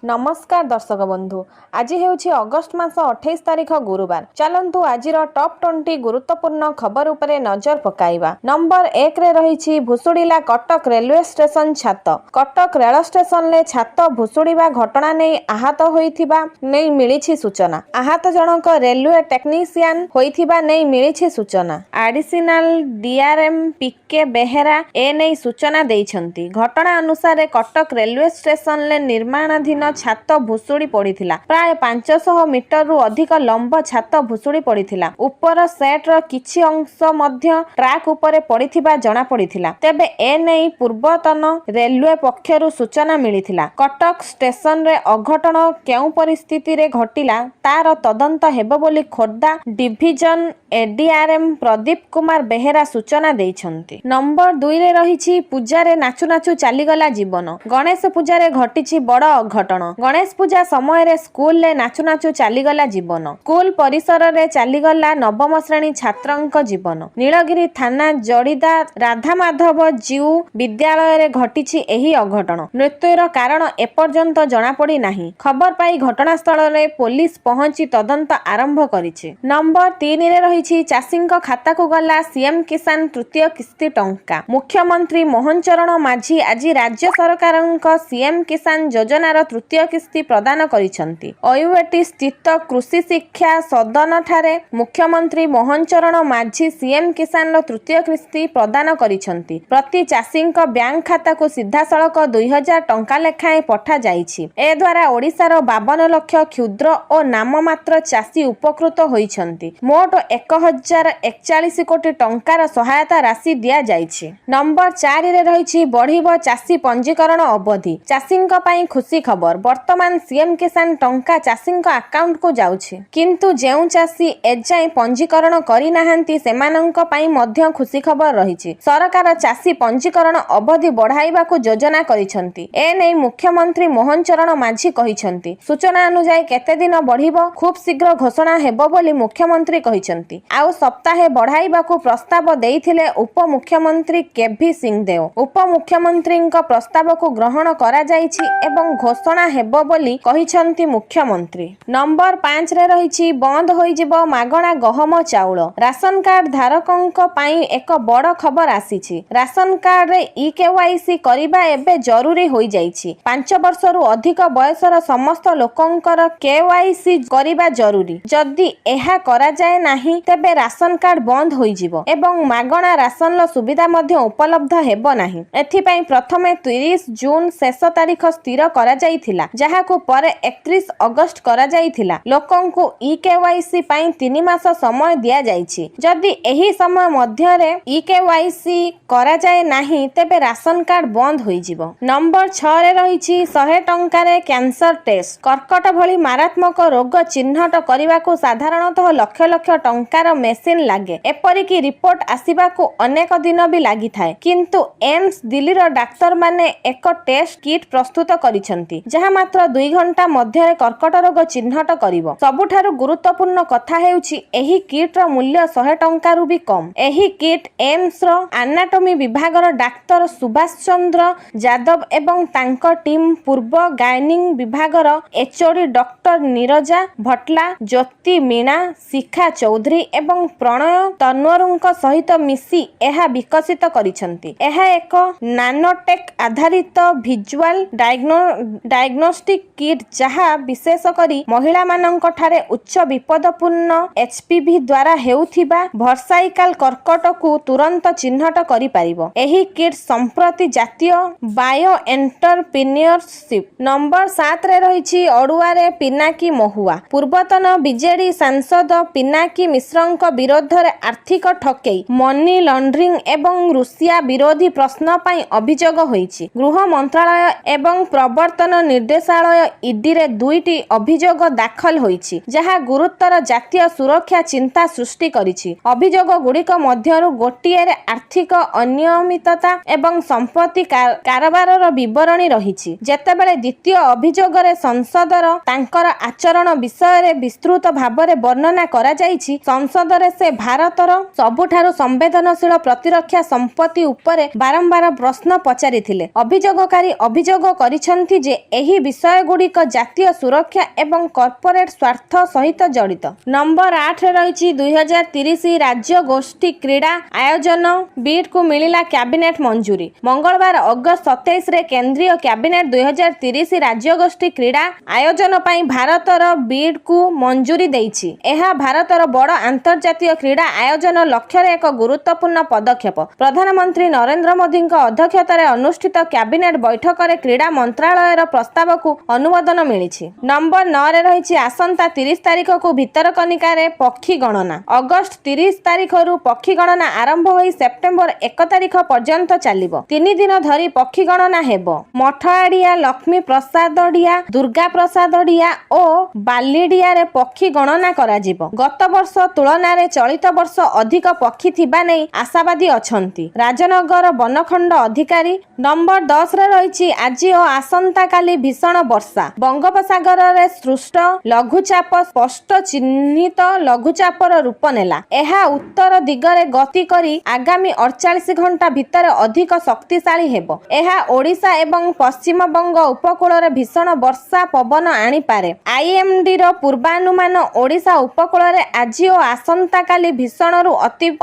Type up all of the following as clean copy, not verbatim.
नमस्कार दर्शक बंधु आज हेउछि अगस्ट मास 28 तारिख गुरुवार। चलंतु आजिर टॉप 20 गुरुत्वपूर्ण खबर उपरे नजर पकाइबा। नंबर 1 रे रहिछि भुसुड़िला कटक रेलवे स्टेशन छात। कटक रेल स्टेशन ले छात भुसुड़िबा घटना नै आहत होइथिबा नै मिलिछि सूचना। आहत जनक रेलवे टेक्नीशियन होइथिबा नै मिलिछि सूचना। एडिशनल डीआरएम पीके बेहेरा ए नै सूचना दैछंती। घटना अनुसार कटक रेलवे स्टेशन ले निर्माणाधीन छात भुसुड़ी पड़िथिला। प्राय 500 मीटर रु अधिक लंब छात भुसुड़ी पड़िथिला। ऊपर सेट र किछि अंश मध्य ट्रैक उपरे पड़िथिबा जणा पड़िथिला। तेबे ए नै पूर्वतन रेलवे पक्षरु सूचना मिलिथिला। कटक स्टेशन रे अघटन केउ परिस्थिति रे घटिला तार तदंत हेबो बोली खोर्धा डिविजन एडीआरएम प्रदीप कुमार बेहेरा सूचना दैछंती। नंबर 2 रे रहिछि पूजा रे नाचु नाचु चालीगला जीवन। गणेश पूजा रे घटिछि बड़ अघटन। गणेश पूजा समय रे स्कूल ले नाचु नाचु चालीगला जीवन। स्कूल परिसर रे चालीगला नवम श्रेणी छात्रंक जीवन। नीलगिरी थाना जड़ीदा राधा माधव जीव विद्यालय रे घटिछि एही अघटन। मृत्युर कारण एपर्यंत जणा पड़ी नाही। खबर पाई घटनास्थल रे पुलिस पहुंची तदंत आरंभ करिछि। नंबर 3 रे रहिछि चाषींक खाता को गला सीएम किसान तृतीय किस्ती टंका। मुख्यमंत्री मोहन चरण माझी आज राज्य सरकारंक सीएम किसान योजनार तृतीय किस्ती प्रदान करिसंती। ओयुएटी स्थित कृषि शिक्षा सदन ठारे मुख्यमंत्री मोहन चरण माझी सीएम किसान तृतीय किस्ती प्रदान करिसंती। प्रति चाषींक बैंक खाता को सीधा सड़क 2000 टंका लेखाएं पठा जाइछि। ए द्वारा ओडिसार 52 लाख क्षुद्र और नाममात्र चाषी उपकृत होइछंती। मोट 1041 कोटी टंकार सहायता राशि दिया जाइछि। नंबर 4 रे रहिछि बढ़िबो चाषी पंजीकरण अवधि। चाषींक पई खुशी खबर। वर्तमान सीएम किसान टंका चाषींक अकाउंट को जाउछि। किंतु जेउ चाषी एजाय पंजीकरण करि नाहंती सेमानंक पई मध्य खुशी खबर रहिछि। सरकार चाषी पंजीकरण अवधि बढ़ाइबा को योजना करिसंती। ए नै मुख्यमंत्री मोहन चरण माझी कहिसंती। सूचना अनुसार केते दिन बढ़िबो खूब शीघ्र घोषणा हेबो बोली मुख्यमंत्री कहिसंती। आउ सप्ताहे बढ़ाइबा को प्रस्ताव देइथिले उप मुख्यमंत्री केभी सिंहदेव। उप मुख्यमंत्रींक प्रस्ताव को ग्रहण करा जाइछि एवं घोषणा हेबो बोली कहिसंती मुख्यमंत्री। नंबर 5 रे रहिछि बंद होई जिवो मागणा गहम चाउल। राशन कार्ड धारकंक पई एक बड़ खबर आसीछि। राशन कार्ड रे ईकेवाईसी करिबा एबे जरूरी होई जाइछि। 5 वर्ष रु अधिक बयसर समस्त लोकंकर केवाईसी करिबा जरूरी। जदि एहा करा जाय नाही तेबे राशन कार्ड बंद होई जिवो एवं मागणा राशन लो सुविधा मध्य उपलब्ध हेबो नाही। एथि पई प्रथमे 30 जून शेष तारीख स्थिर करा जाइथिला, जहाको परे 31 अगस्त करा जाइथिला। लोकंकु ईकेवाईसी पई 3 मास समय दिया जाइछि। जदि एही समय मध्य रे ईकेवाईसी करा जाय नाही तेबे राशन कार्ड बंद होई जिवो। नंबर 6 रे रहिछि 100 टंका रे कैंसर टेस्ट। कर्कट भली मारात्मक रोग चिन्हट करिबा को साधारणतः लक्ष लक्ष टंकार मेसिन लागे। एपरि की रिपोर्ट आसीबा को अनेक दिन भी लागि थाए। किंतु एम्स दिल्ली रो डाक्टर माने एक टेस्ट किट प्रस्तुत करिसंती, जहा मात्र 2 घंटा मध्य रे कर्कट रोग चिन्हट करिवो। सबुठारु गुरुत्वपूर्ण कथा हेउछि एही किट रो मूल्य 100 टंका रु भी कम। एही किट एम्स रो एनाटॉमी विभाग रो डाक्टर सुभाष चंद्र यादव एवं तांको टीम पूर्व गायनिंग विभाग रो एचओडी डॉक्टर नीरजा भटला, ज्योति मीणा, शिखा चौधरी एवं प्रणय तन्वरुंक सहित मिसी एहा विकसित करिसंती। एहा एक नानोटेक आधारित विजुअल डायग्नोस्टिक किट जहा विशेष करी महिला मानंक ठारे उच्च विपदपूर्ण एचपीवी द्वारा हेउथिबा भर्साइकल कर्कट को तुरंत चिन्हट करि पारिबो। एही किट संप्रति जातीय बायो एंटरप्रेन्योरशिप। नंबर 7 रे रहिछि अडुआ रे पिनाकी महुआ। पूर्वतन बीजेडी सांसद पिनाकी मिश्रंक विरोध रे आर्थिक ठकेई, मनी लॉन्ड्रिंग एवं रुसिया विरोधी प्रश्न पई अभियोग होईछि। गृह मंत्रालय एवं प्रवर्तन निर्देशालय ईडी रे 2टी अभियोग दाखल होईछि, जहा गुरुतर जातीय सुरक्षा चिंता सृष्टि करिछि। अभियोग गुड़िक मध्यरु गोटिए रे आर्थिक अनियमितता एवं संपत्ति कारबारर विवरणी रहिछि। जेतेबेले द्वितीय अभियोग रे संसदर तांकर आचरण विषय रे विस्तृत भाबरे वर्णना करा जाइछि। संसद रे से भारतर सबुठारु संवेदनशील प्रतिरक्षा संपत्ति उपरे बारंबार प्रश्न पचारिथिले। अभियोगकारी अभियोग करिसंती जे एही ଏହି ବିଷୟଗୁଡ଼ିକ ଜାତୀୟ ସୁରକ୍ଷା ଏବଂ କର୍ପୋରେଟ୍ ସ୍ୱାର୍ଥ ସହିତ ଜଡ଼ିତ। ନମ୍ବର 8ରେ ରହିଛି 2030 ରାଜ୍ୟ ଗୋଷ୍ଠୀ କ୍ରୀଡ଼ା ଆୟୋଜନ ବିଡ୍କୁ ମିଳିଲା କ୍ୟାବିନେଟ୍ ମଞ୍ଜୁରୀ। ମଙ୍ଗଳବାର ଅଗଷ୍ଟ 27ରେ କେନ୍ଦ୍ରୀୟ କ୍ୟାବିନେଟ୍ 2030 ରାଜ୍ୟଗୋଷ୍ଠୀ କ୍ରୀଡ଼ା ଆୟୋଜନ ପାଇଁ ଭାରତର ବିଡ୍କୁ ମଞ୍ଜୁରୀ ଦେଇଛି। ଏହା ଭାରତର ବଡ଼ ଆନ୍ତର୍ଜାତୀୟ କ୍ରୀଡ଼ା ଆୟୋଜନ ଲକ୍ଷ୍ୟରେ ଏକ ଗୁରୁତ୍ୱପୂର୍ଣ୍ଣ ପଦକ୍ଷେପ। ପ୍ରଧାନମନ୍ତ୍ରୀ ନରେନ୍ଦ୍ର ମୋଦିଙ୍କ ଅଧ୍ୟକ୍ଷତାରେ ଅନୁଷ୍ଠିତ କ୍ୟାବିନେଟ୍ ବୈଠକରେ କ୍ରୀଡ଼ା ମନ୍ତ୍ରାଳୟର ପ୍ରସ୍ତାବକୁ ଅନୁମୋଦନ ମିଳିଛି। ନମ୍ବର 9ରେ ରହିଛି ଆସନ୍ତା 30 ତାରିଖକୁ ଭିତରକନିକାରେ ପକ୍ଷୀ ଗଣନା। ଅଗଷ୍ଟ 30 ତାରିଖରୁ ପକ୍ଷୀ ଗଣନା ଆରମ୍ଭ ହୋଇ ସେପ୍ଟେମ୍ବର 1 ତାରିଖ ପର୍ଯ୍ୟନ୍ତ ଚାଲିବ। 3 ଦିନ ଧରି ପକ୍ଷୀ ଗଣନା ହେବ। ମଠଆଡ଼ିଆ, ଲକ୍ଷ୍ମୀ ପ୍ରସାଦଡ଼ିଆ, ଦୁର୍ଗା ପ୍ରସାଦଡ଼ିଆ ଓ ବାଲିଡ଼ିଆରେ ପକ୍ଷୀ ଗଣନା କରାଯିବ। ଗତ ବର୍ଷ ତୁଳନାରେ ଚଳିତ ବର୍ଷ ଅଧିକ ପକ୍ଷୀ ଥିବା ନେଇ ଆଶାବାଦୀ ଅଛନ୍ତି ରାଜନଗର ବନଖଣ୍ଡ ଅଧିକାରୀ। ନମ୍ବର 10ରେ ରହିଛି ଆଜି ଓ ଆସନ୍ତାକାଲି ଭୀଷଣ ବର୍ଷା। ବଙ୍ଗୋପସାଗରରେ ସୃଷ୍ଟ ଲଘୁଚାପ ସ୍ପଷ୍ଟ ଚିହ୍ନିତ ଲଘୁଚାପର ରୂପ ନେଲା। ଏହା ଉତ୍ତର ଦିଗରେ ଗତି କରି ଆଗାମୀ 48 ଘଣ୍ଟା ଭିତରେ ଅଧିକ ଶକ୍ତିଶାଳୀ ହେବ। ଏହା ଓଡ଼ିଶା ଏବଂ ପଶ୍ଚିମବଙ୍ଗ ଉପକୂଳରେ ଭୀଷଣ ବର୍ଷା ପବନ ଆଣିପାରେ। ଆଇଏମ୍ଡିର ପୂର୍ବାନୁମାନ ଓଡ଼ିଶା ଉପକୂଳରେ ଆଜି ଓ ଆସନ୍ତାକାଲି ଭୀଷଣରୁ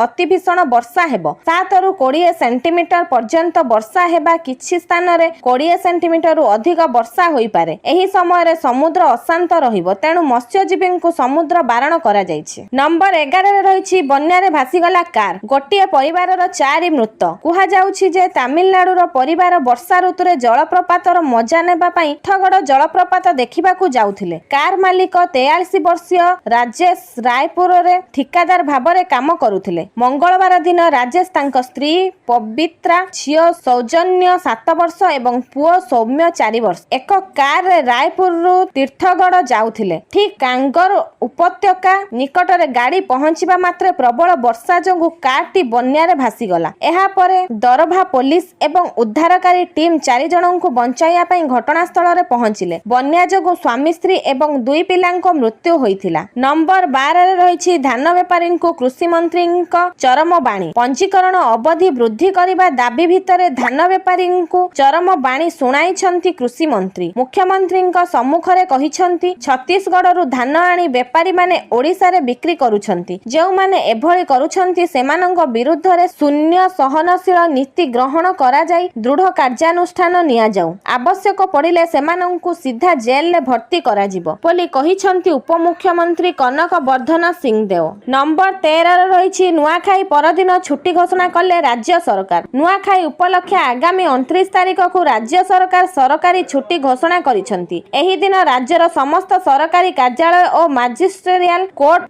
ଅତି ଭୀଷଣ ବର୍ଷା ହେବ। 7ରୁ 20 ସେଣ୍ଟିମିଟର ପର୍ଯ୍ୟନ୍ତ ବର୍ଷା ହେବା, କିଛି ସ୍ଥାନରେ 20 ସେଣ୍ଟିମିଟରରୁ ଅଧିକ ବର୍ଷା ହୋଇପାରେ। ଏହି ସମୟରେ ସମୁଦ୍ର ଅଶାନ୍ତ ରହିବ, ତେଣୁ ମତ୍ସ୍ୟଜୀବୀଙ୍କୁ ସମୁଦ୍ର ବାରଣ କରାଯାଇଛି। ନମ୍ବର 11ରେ ରହିଛି ବନ୍ୟାରେ ଭାସିଗଲା କାର୍। ଗୋଟିଏ ପରିବାରର 4 ମୃତ। କୁହାଯାଉଛି ଯେ ତାମିଲନାଡୁର ପରିବାର ବର୍ଷା ଋତୁରେ ଜଳପ୍ରପାତର ମଜା ନେବା ପାଇଁ ଥଗଡ଼ ଜଳପ୍ରପାତ ଦେଖିବାକୁ ଯାଉଥିଲେ। କାର୍ ମାଲିକ 43 ବର୍ଷୀୟ ରାଜେଶ ରାୟପୁରରେ ଠିକାଦାର ଭାବରେ କାମ କରୁଥିଲେ। ମଙ୍ଗଳବାର ଦିନ ରାଜେଶ ତାଙ୍କ ସ୍ତ୍ରୀ ପବିତ୍ରା, ଝିଅ ସୌଜନ୍ୟ 7 ବର୍ଷ ଏବଂ ପୁଅ ସୌମ୍ୟ 4 ବର୍ଷ ଏକ କାରରେ ରାୟପୁରରୁ ତୀର୍ଥଗଡ଼ ଯାଉଥିଲେ। ଠିକ୍ କାଙ୍ଗର ଉପତ୍ୟକା ନିକଟରେ ଗାଡ଼ି ପହଞ୍ଚିବା ମାତ୍ରେ ପ୍ରବଳ ବର୍ଷା ଯୋଗୁଁ କାର୍ଟି ବନ୍ୟାରେ ଭାସିଗଲା। ଏହାପରେ ଦରଭା ପୋଲିସ ଏବଂ ଉଦ୍ଧାରକାରୀ ଟିମ୍ 4 ଜଣଙ୍କୁ ବଞ୍ଚାଇବା ପାଇଁ ଘଟଣାସ୍ଥଳରେ ପହଞ୍ଚିଲେ। ବନ୍ୟା ଯୋଗୁଁ ସ୍ୱାମୀ ସ୍ତ୍ରୀ ଏବଂ 2 ପିଲାଙ୍କ ମୃତ୍ୟୁ ହୋଇଥିଲା। ନମ୍ବର 12ରେ ରହିଛି ଧାନ ବେପାରୀଙ୍କୁ କୃଷିମନ୍ତ୍ରୀଙ୍କ ଚରମ ବାଣୀ। ପଞ୍ଜୀକରଣ ଅବଧି ବୃଦ୍ଧି କରିବା ଦାବି ଭିତରେ ଧାନ ବେପାରୀଙ୍କୁ ଚରମ ବାଣୀ ଶୁଣାଇଛନ୍ତି କୃଷିମନ୍ତ୍ରୀ। ମୁଖ୍ୟମନ୍ତ୍ରୀଙ୍କ ସମ୍ମୁଖରେ କହିଛନ୍ତି, ଛତିଶଗଡ଼ରୁ ଧାନ ଆଣି ବେପାରୀମାନେ ଓଡ଼ିଶାରେ ବିକ୍ରି କରୁଛନ୍ତି। ଯେଉଁମାନେ ଏଭଳି କରୁଛନ୍ତି ସେମାନଙ୍କ ବିରୁଦ୍ଧରେ ଶୂନ୍ୟ ସହନଶୀଳ ନୀତି ଗ୍ରହଣ କରାଯାଇ ଦୃଢ଼ କାର୍ଯ୍ୟାନୁଷ୍ଠାନ ନିଆଯାଉ। ଆବଶ୍ୟକ ପଡ଼ିଲେ ସେମାନଙ୍କୁ ସିଧା ଜେଲରେ ଭର୍ତ୍ତି କରାଯିବ ବୋଲି କହିଛନ୍ତି ଉପମୁଖ୍ୟମନ୍ତ୍ରୀ କନକ ବର୍ଦ୍ଧନ ସିଂଦେଓ। ନମ୍ବର 13ରେ ରହିଛି ନୂଆଖାଇ ପରଦିନ ଛୁଟି ଘୋଷଣା କଲେ ରାଜ୍ୟ ସରକାର। ନୂଆଖାଇ ଉପଲକ୍ଷେ ଆଗାମୀ 29 ତାରିଖକୁ ରାଜ୍ୟ ସରକାର ସରକାରୀ ଛୁଟି ଘୋଷଣା କରିଛନ୍ତି। ଏହି ଦିନ ରାଜ୍ୟର ସମସ୍ତ ସରକାରୀ କାର୍ଯ୍ୟାଳୟ ଓ ମାଜିଷ୍ଟ୍ରେରିଆଲ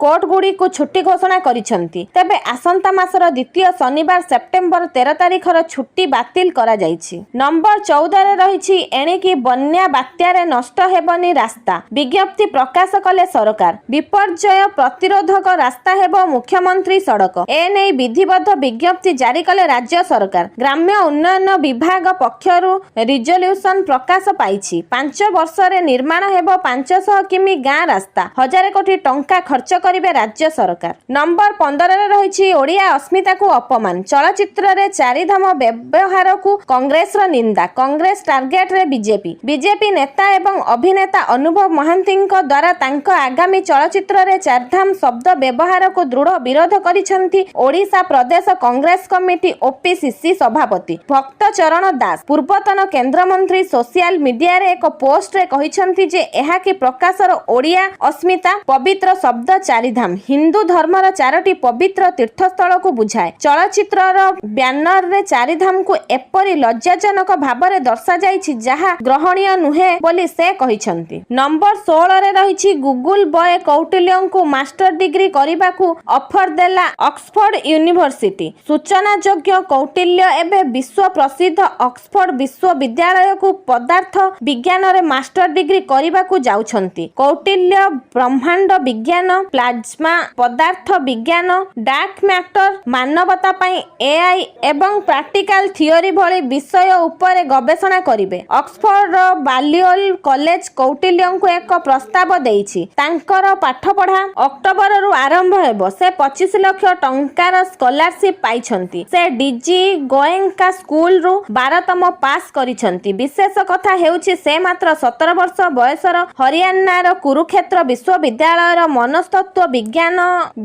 କୋର୍ଟଗୁଡ଼ିକୁ ଛୁଟି ଘୋଷଣା କରିଛନ୍ତି। ତେବେ ଆସନ୍ତା ମାସର ଦ୍ୱିତୀୟ ଶନିବାର ସେପ୍ଟେମ୍ବର 13 ତାରିଖର ଛୁଟି ବାତିଲ କରାଯାଇଛି। ନମ୍ବର 14ରେ ରହିଛି ଏଣିକି ବନ୍ୟା ବାତ୍ୟାରେ ନଷ୍ଟ ହେବନି ରାସ୍ତା। ବିଜ୍ଞପ୍ତି ପ୍ରକାଶ କଲେ ସରକାର। ବିପର୍ଯ୍ୟୟ ପ୍ରତିରୋଧକ ରାସ୍ତା ହେବ ମୁଖ୍ୟମନ୍ତ୍ରୀ ସଡ଼କ। ଏନେଇ ବିଧିବଦ୍ଧ ବିଜ୍ଞପ୍ତି ଜାରି କଲେ ରାଜ୍ୟ ସରକାର। ଗ୍ରାମ୍ୟ ଉନ୍ନୟନ ବିଭାଗ ପକ୍ଷରୁ ରିଜଲ୍ୟୁସନ ପ୍ରକାଶ ପାଇଛି। 5 ବର୍ଷରେ ନିର୍ମାଣ ହେବ 500 କିମି ଗାଁ ରାସ୍ତା। 1000 କୋଟି ଟଙ୍କା ଖର୍ଚ୍ଚ କରିବେ ରାଜ୍ୟ ସରକାର। ନମ୍ବର 15ରେ ରହିଛି ଓଡ଼ିଆ ଅସ୍ମିତାକୁ ଅପମାନ। ଚଳଚ୍ଚିତ୍ରରେ 4 ଧାମ ବ୍ୟବହାରକୁ କଂଗ୍ରେସର ନିନ୍ଦା। କଂଗ୍ରେସ ଟାର୍ଗେଟରେ ବିଜେପି ନେତା ଏବଂ ଅଭିନେତା ଅନୁଭବ ମହାନ୍ତିଙ୍କ ଦ୍ୱାରା ତାଙ୍କ ଆଗାମୀ ଚଳଚ୍ଚିତ୍ରରେ 4 ଧାମ ଶବ୍ଦ ବ୍ୟବହାରକୁ ଦୃଢ଼ ବିରୋଧ କରିଛନ୍ତି ଓଡ଼ିଶା ପ୍ରଦେଶ କଂଗ୍ରେସ କମିଟି OPCC ସଭାପତି ଭକ୍ତ ଚରଣ ଦାସ। ପୂର୍ବତନ କେନ୍ଦ୍ରମନ୍ତ୍ରୀ ସୋସିଆଲ ମିଡିଆରେ ଏକ ପୋଷ୍ଟରେ କହିଛନ୍ତି ଯେ ଏହା କି ପ୍ରକାଶର ଓଡ଼ିଆ ଅସ୍ମିତା। ପବିତ୍ର ଶବ୍ଦ 4 ଧାମ ହିନ୍ଦୁ ଧର୍ମର 4ଟି ପବିତ୍ର ତୀର୍ଥସ୍ଥଳକୁ ବୁଝାଏ। ଚଳଚ୍ଚିତ୍ରର ବ୍ୟାନରରେ 4 ଧାମକୁ ଏପରି ଲଜ୍ଜାଜନକ ଭାବରେ ଦର୍ଶାଯାଇଛି ଯାହା ଗ୍ରହଣୀୟ ନୁହେଁ ବୋଲି ସେ କହିଛନ୍ତି। ନମ୍ବର 16ରେ ରହିଛି ଗୁଗୁଲ ବୟ କୌଟିଲ୍ୟଙ୍କୁ ମାଷ୍ଟର ଡିଗ୍ରୀ କରିବାକୁ ଅଫର ଦେଲା ଅକ୍ସଫୋର୍ଡ ୟୁନିଭର୍ସିଟି। ସୂଚନାଯୋଗ୍ୟ କୌଟିଲ୍ୟ ଏବେ ବିଶ୍ୱ ପ୍ରସିଦ୍ଧ ଅକ୍ସଫୋର୍ଡ ବିଶ୍ୱବିଦ୍ୟାଳୟକୁ ପଦାର୍ଥ ବିଜ୍ଞାନରେ ମାଷ୍ଟର ଡିଗ୍ରୀ କରିବାକୁ ଯାଉଛନ୍ତି। କୌଟିଲ୍ୟ ବ୍ରହ୍ମାଣ୍ଡ ବିଜ୍ଞାନ, ପ୍ଲାଜମା ପଦାର୍ଥ ବିଜ୍ଞାନ, ଡାର୍କ ମ୍ୟାଟର, ମାନବତା ପାଇଁ AI ଏବଂ ପ୍ରାକ୍ଟିକାଲ ଥିଓରି ଭଳି ବିଷୟ ଉପରେ ଗବେଷଣା କରିବେ। ଅକ୍ସଫୋର୍ଡର ବାଲିଓଲ କଲେଜ କୌଟିଲ୍ୟଙ୍କୁ ଏକ ପ୍ରସ୍ତାବ ଦେଇଛି। ତାଙ୍କର ପାଠପଢ଼ା ଅକ୍ଟୋବରରୁ ଆରମ୍ଭ ହେବ। ସେ 25 ଲକ୍ଷ ଟଙ୍କାର ସ୍କଲାରସିପ୍ ପାଇଛନ୍ତି। ସେ DG ଗୋଏଙ୍କା ସ୍କୁଲରୁ 12ତମ ପାସ୍ କରିଛନ୍ତି। ବିଶେଷ କଥା ହେଉଛି ହେଉଛି ସେ ମାତ୍ର 17 ବର୍ଷ ବୟସର ହରିୟାଣାର କୁରୁକ୍ଷେତ୍ର ବିଶ୍ୱବିଦ୍ୟାଳୟର ମନସ୍ତତ୍ତ୍ୱ ବିଜ୍ଞାନ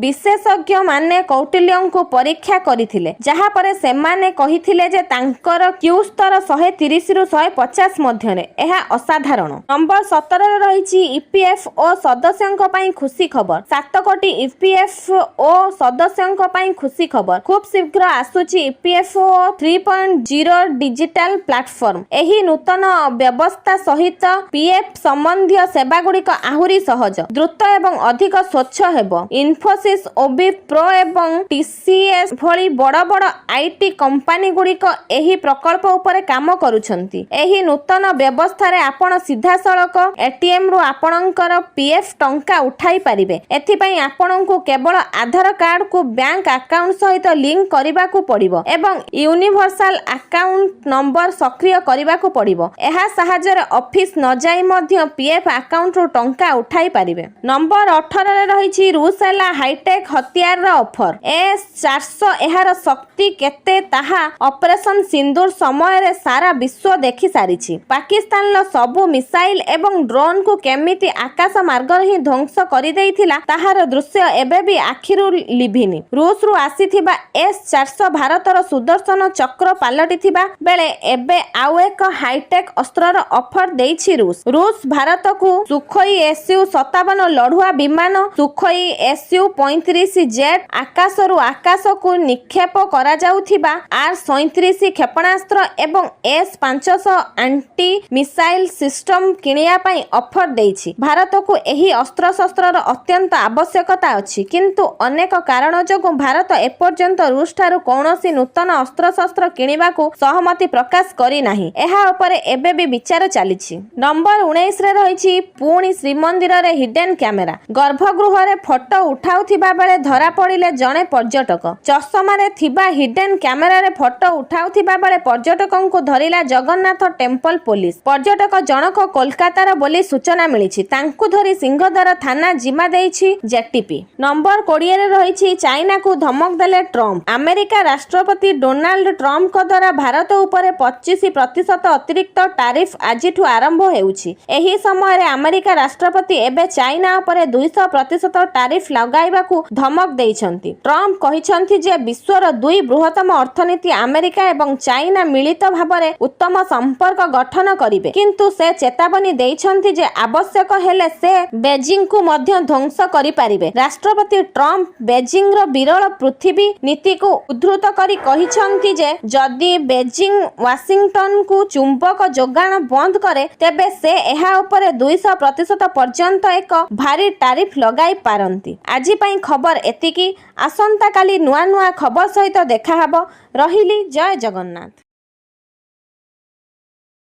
ବିଶେଷଜ୍ଞମାନେ କୌଟିଲ୍ୟଙ୍କୁ ପରୀକ୍ଷା କରିଥିଲେ, ଯାହାପରେ ସେମାନେ କହିଥିଲେ ଯେ ତାଙ୍କର କ୍ୟୁ ସ୍ତର 130ରୁ 150 ମଧ୍ୟରେ। ଏହା ଅସାଧାରଣ। ନମ୍ବର 17ରେ ରହିଛି ଇପିଏଫ୍ଓ ସଦସ୍ୟଙ୍କ ପାଇଁ ଖୁସି ଖବର। 7 କୋଟି ଇପିଏଫ୍ଓ ସଦସ୍ୟଙ୍କ ପାଇଁ ଖୁସି ଖବର। ଖୁବ୍ ଶୀଘ୍ର ଆସୁଛି ଇପିଏଫ୍ଓ 3.0 ଡିଜିଟାଲ ପ୍ଲାଟଫର୍ମ। ଏହି ନୂତନ ବ୍ୟବସ୍ଥା ସହିତ ପିଏଫ୍ ସମ୍ବନ୍ଧୀୟ ସେବାଗୁଡ଼ିକ ଆହୁରି ସହଜ, ଦ୍ରୁତ ଏବଂ ଅଧିକ ସ୍ୱଚ୍ଛ ହେବ। ଇନଫୋସିସ୍, ଓବିପ୍ରୋ ଏବଂ ଟିସିଏସ୍ ଭଳି ବଡ଼ ବଡ଼ ଆଇଟି କମ୍ପାନୀଗୁଡ଼ିକ ଏହି ପ୍ରକଳ୍ପ ଉପରେ କାମ କରୁଛନ୍ତି। ଏହି ନୂତନ ବ୍ୟବସ୍ଥାରେ ଆପଣ ସିଧାସଳଖ ଏଟିଏମ୍ରୁ ଆପଣଙ୍କର ପିଏଫ୍ ଟଙ୍କା ଉଠାଇ ପାରିବେ। ଏଥିପାଇଁ ଆପଣଙ୍କୁ କେବଳ ଆଧାର କାର୍ଡକୁ ବ୍ୟାଙ୍କ ଆକାଉଣ୍ଟ ସହିତ ଲିଙ୍କ କରିବାକୁ ପଡ଼ିବ ଏବଂ ୟୁନିଭର୍ସାଲ ଆକାଉଣ୍ଟ ନମ୍ବର ସକ୍ରିୟ କରିବାକୁ ପଡ଼ିବ। ଏହା ସାହାଯ୍ୟରେ ଅଫିସ ନ ଯାଇ ମଧ୍ୟ ପିଏଫ୍ ଆକାଉଣ୍ଟରୁ ଟଙ୍କା ଉଠାଇ ପାରିବେ। ନମ୍ବର 18ରେ ରହିଛି ରୁଷେଲା ହାଇଟେକ୍ ହତିଆରର ଅଫର। S-400 ଏହାର ଶକ୍ତି କେତେ ତାହା ଅପରେସନ ସିନ୍ଦୁର ସମୟରେ ସାରା ବିଶ୍ୱ ଦେଖି ସାରିଛି। ପାକିସ୍ତାନର ସବୁ ମିସାଇଲ ଏବଂ ଡ୍ରୋନକୁ କେମିତି ଆକାଶ ମାର୍ଗରେ ହିଁ ଧ୍ୱଂସ କରିଦେଇଥିଲା ତାହାର ଦୃଶ୍ୟ ଏବେ ବି ଆଖିରୁ ଲିଭିନି। ରୁଷରୁ ଆସିଥିବା S-400 ଭାରତର ସୁଦର୍ଶନ ଚକ୍ର ପାଲଟିଥିବା ବେଳେ ଏବେ ଆଉ ଏକ ହାଇଟେକ୍ ଅସ୍ତ୍ରର ଅଫର ଦେଇଛି ରୁଷ। ରୁଷ ଭାରତକୁ ସୁଖୋଇ Su-57 ଲଢୁଆ ବିମାନ, ସୁଖୋଇ Su-35 ଜେଟ୍, ଆକାଶରୁ ଆକାଶକୁ ନିକ୍ଷେପ କରାଯାଉଥିବା R-37 କ୍ଷେପଣାସ୍ତ୍ର ଏବଂ S-500 ଆଣ୍ଟି ମିସାଇଲ ସିଷ୍ଟମ କିଣିବା ପାଇଁ ଅଫର ଦେଇଛି। ଭାରତକୁ ଏହି ଅସ୍ତ୍ରଶସ୍ତ୍ରର ଅତ୍ୟନ୍ତ ଆବଶ୍ୟକତା ଅଛି, କିନ୍ତୁ ଅନେକ କାରଣ ଯୋଗୁଁ ଭାରତ ଏପର୍ଯ୍ୟନ୍ତ ରୁଷଠାରୁ କୌଣସି ନୂତନ ଅସ୍ତ୍ରଶସ୍ତ୍ର କିଣିବାକୁ ସହମତି ପ୍ରକାଶ କରିନାହିଁ। ଏହା ଉପରେ ଏବେ ବି ବିଚାର ଚାଲିଛି। ନମ୍ବର 19ରେ ରହିଛି ପୁଣି ଶ୍ରୀମନ୍ଦିରରେ ହିଡେନ କ୍ୟାମେରା। ଗର୍ଭଗୃହରେ ଫଟୋ ଉଠାଉଥିବା ବେଳେ ଧରାପଡ଼ିଲେ ଜଣେ ପର୍ଯ୍ୟଟକ। ଚଷମାରେ ଥିବା ହିଡେନ କ୍ୟାମେରାରେ ଫଟୋ ଉଠାଉଥିବା ବେଳେ ପର୍ଯ୍ୟଟକଙ୍କୁ ଧରିଲା ଜଗନ୍ନାଥ ଟେମ୍ପଲ ପୋଲିସ। ପର୍ଯ୍ୟଟକ ଜଣକ କୋଲକାତାର ବୋଲି ସୂଚନା ମିଳିଛି। ତାଙ୍କୁ ଧରି ସିଂହଦ୍ୱାର ଥାନା ଜିମା ଦେଇଛି ଜେଟିପି। ନମ୍ବର 20ରେ ରହିଛି ଚାଇନାକୁ ଧମକ ଦେଲେ ଟ୍ରମ୍ପ। ଆମେରିକା ରାଷ୍ଟ୍ରପତି ଡୋନାଲ୍ଡ ଟ୍ରମ୍ପଙ୍କ ଦ୍ୱାରା ଭାରତ ଉପରେ 25% ଅତିରିକ୍ତ ଟାରିଫ ଆଜିଠୁ ଆରମ୍ଭ ହେଉଛି। ଏହି ସମୟରେ ଆମେରିକା ରାଷ୍ଟ୍ରପତି ଏବେ ଚାଇନା ଉପରେ 200% ଟାରିଫ ଲଗାଇବାକୁ ଧମକ ଦେଇଛନ୍ତି। ଟ୍ରମ୍ପ କହିଛନ୍ତି ଯେ ବିଶ୍ୱର ଦୁଇ ବୃହତ୍ତମ ଅର୍ଥନୀତି ଆମେରିକା ଏବଂ ଚାଇନା ମିଳିତ ଭାବରେ ଉତ୍ତମ ସମ୍ପର୍କ ଗଠନ କରିବେ, କିନ୍ତୁ ସେ ଚେତାବନୀ ଦେଇଛନ୍ତି ଯେ ଆବଶ୍ୟକ ହେଲେ ସେ ବେଜିଂକୁ ମଧ୍ୟ ଧ୍ୱଂସ କରିପାରିବେ। ରାଷ୍ଟ୍ରପତି ଟ୍ରମ୍ପ ବେଜିଂର ବିରଳ ପୃଥିବୀ ନୀତିକୁ ଉଦ୍ଧୃତ କରି କହିଛନ୍ତି ଯେ ଯଦି ବେଜିଂ ୱାସିଂଟନକୁ ଚୁମ୍ବକ ଯୋଗାଣ ବନ୍ଦ କରେ ତେବେ ସେ ଏହା ଉପରେ 200% ପର୍ଯ୍ୟନ୍ତ ଏକ ଭାରୀ ଟାରିଫ ଲଗାଇ ପାରନ୍ତି। ଆଜି ପାଇଁ ଖବର ଏତିକି। ଆସନ୍ତାକାଲି ନୂଆ ନୂଆ ଖବର ସହିତ ଦେଖାହେବ। ରହିଲି। ଜୟ ଜଗନ୍ନାଥ।